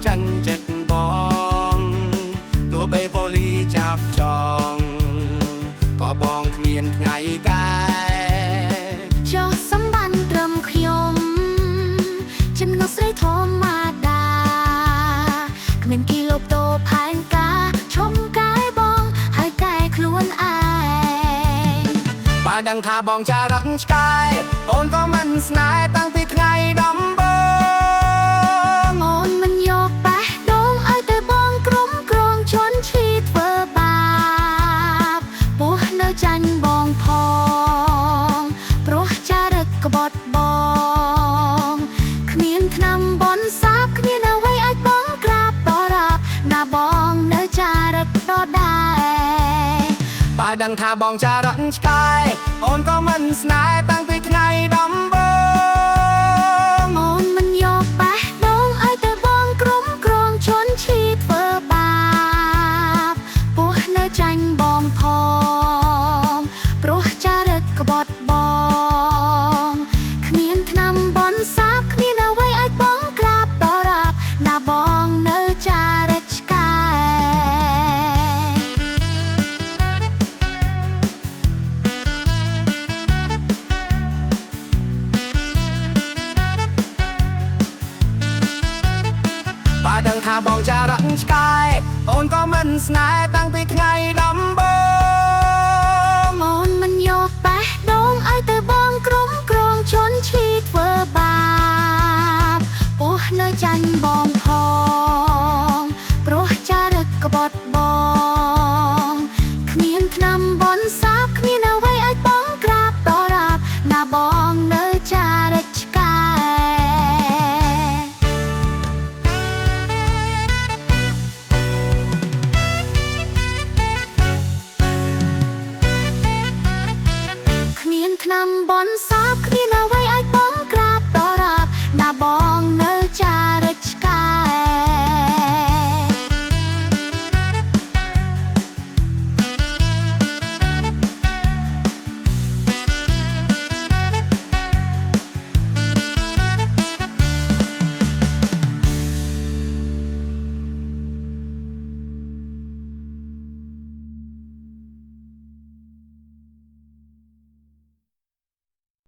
จันเจ็ดบองตัวใบบริจับจองก็บองเมียนไงกายចោះសម្បានត្រឹមខ្ញុំចំណុះស្រីធម្មតាគ្មានគីឡូតូផែនការឈុំកាយបងហើយកែខ្លួនឯងបើដឹងថាបងចារឹកឆ្កែអូនក៏មិនស្នេហ៍តាំងពីថ្ងៃដំបូងអូនមិនយកបេះដូងឲ្យទៅបងក្រុមក្រងជន់ឈីធ្វើបាបពោះនៅចាញ់បងផងព្រោះចារឹកក្បត់បងគ្មានថ្នាំបនសាបគ្មានអ្វីអាចបងក្រាបតរាប់ណាបងនៅចារឹកដដែលបើដឹងថាបងចារឹកឆ្កែអូនក៏មិនស្នេហ៍តាំងពីថ្ងៃដំបូងអូនមិនយកបេះដូងឲ្យទៅបងក្រុមក្រងជន់ឈីធ្វើបាបពោះនៅចាញ់បងផងព្រោះចារឹកក្បត់បងគ្មានថ្នាំបនសាបគ្មានអ្វីអាចបងក្រាបតរាប់ណាបងនៅចារឹកឆ្កែបើដឹងថាបងចារឹកឆ្កែអូនក៏មិនស្នេហ៍តាំងពីថ្ងៃដំបូងអូនមិនយកបេះដូងឲ្យទៅបងក្រុមក្រងជន់ឈីធ្វើបាបពោះនៅចាញ់បង